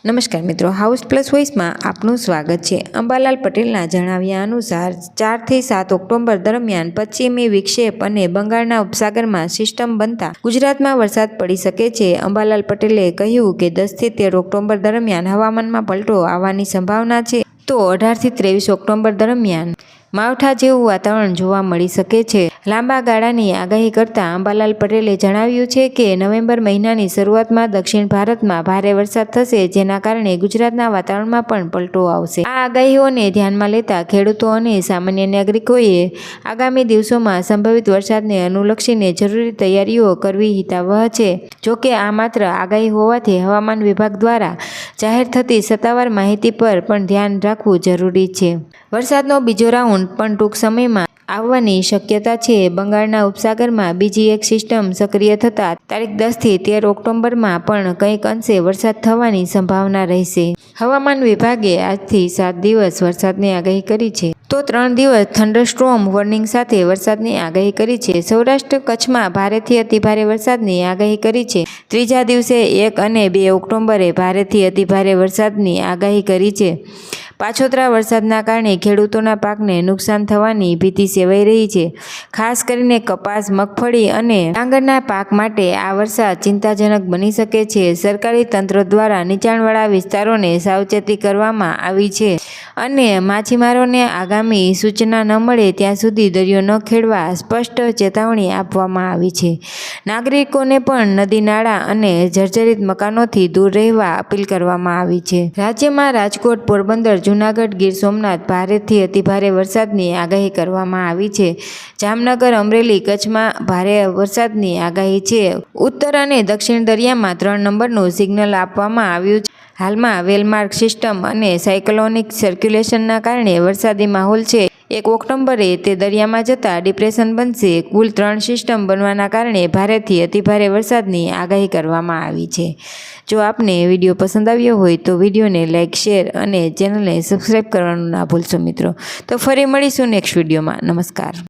નમસ્કાર મિત્રો, house plus વોઇસમાં આપનું સ્વાગત છે। અંબાલાલ પટેલના જણાવ્યા અનુસાર 4 થી 7 ઓક્ટોબર દરમિયાન પશ્ચિમી વિક્ષેપ અને બંગાળના ઉપસાગરમાં સિસ્ટમ બનતા ગુજરાતમાં વરસાદ પડી શકે છે। અંબાલાલ પટેલે કહ્યું કે 10 થી 13 ઓક્ટોબર દરમિયાન હવામાનમાં પલટો આવવાની સંભાવના છે, તો 18 થી 23 ઓક્ટોબર દરમિયાન માવઠા જેવું વાતાવરણ જોવા મળી શકે છે। લાંબા ગાળાની આગાહી કરતા અંબાલાલ પટેલે જણાવ્યું છે કે નવેમ્બર મહિનાની શરૂઆતમાં દક્ષિણ ભારતમાં ભારે વરસાદ થશે, જેના કારણે ગુજરાતના વાતાવરણમાં પણ પલટો આવશે। આ આગાહીઓને ધ્યાનમાં લેતા ખેડૂતો અને સામાન્ય નાગરિકોએ આગામી દિવસોમાં સંભવિત વરસાદને અનુલક્ષીને જરૂરી તૈયારીઓ કરવી હિતાવહ છે। જોકે આ માત્ર આગાહી હોવાથી હવામાન વિભાગ દ્વારા જાહેર થતી સત્તાવાર માહિતી પર પણ ધ્યાન રાખવું જરૂરી છે। વરસાદનો બીજો રાઉન્ડ પણ ટૂંક સમયમાં આવવાની શક્યતા છે। બંગાળના ઉપસાગરમાં બીજી એક સિસ્ટમ સક્રિય થતાં તારીખ 10 થી 13 ઓક્ટોબરમાં પણ કંઈક અંશે વરસાદ થવાની સંભાવના રહેશે। હવામાન વિભાગે આજથી 7 દિવસ વરસાદની આગાહી કરી છે, તો 3 દિવસ થંડરસ્ટોર્મ વોર્નિંગ સાથે વરસાદની આગાહી કરી છે। સૌરાષ્ટ્ર કચ્છમાં ભારેથી અતિભારે વરસાદની આગાહી કરી છે। ત્રીજા દિવસે 1 અને 2 ઓક્ટોબરે ભારેથી અતિભારે વરસાદની આગાહી કરી છે। પાછોતરા વરસાદના કારણે ખેડૂતોના પાકને નુકસાન થવાની ભીતિ સેવાઈ રહી છે। ખાસ કરીને કપાસ, મગફળી અને ડાંગરના પાક માટે આ વરસાદ ચિંતાજનક બની શકે છે। સરકારી તંત્ર દ્વારા નીચાણવાળા વિસ્તારોને સાવચેતી કરવામાં આવી છે અને માછીમારોને આગામી સૂચના ન મળે ત્યાં સુધી દરિયો ન ખેડવા સ્પષ્ટ ચેતવણી આપવામાં આવી છે। નાગરિકોને પણ નદી નાળા અને જર્જરિત મકાનોથી દૂર રહેવા અપીલ કરવામાં આવી છે। રાજ્યમાં રાજકોટ, પોરબંદર, જૂનાગઢ, ગીર સોમનાથ ભારેથી અતિભારે વરસાદની આગાહી કરવામાં આવી છે। જામનગર, અમરેલી, કચ્છમાં ભારે વરસાદની આગાહી છે। ઉત્તર અને દક્ષિણ દરિયામાં 3 નંબરનું સિગ્નલ આપવામાં આવ્યું છે। હાલમાં વેલમાર્ક સિસ્ટમ અને સાયક્લોનિક સર્ક્યુલેશનના કારણે વરસાદી માહોલ છે। 1 ઓક્ટોબરે તે દરિયામાં જતા ડિપ્રેશન બનશે। કુલ 3 સિસ્ટમ બનવાના કારણે ભારેથી અતિભારે વરસાદની આગાહી કરવામાં આવી છે। જો આપને વિડીયો પસંદ આવ્યો હોય તો વિડીયોને લાઇક, શેર અને ચેનલને સબસ્ક્રાઈબ કરવાનું ના ભૂલશો મિત્રો। તો ફરી મળીશું નેક્સ્ટ વિડીયોમાં। નમસ્કાર।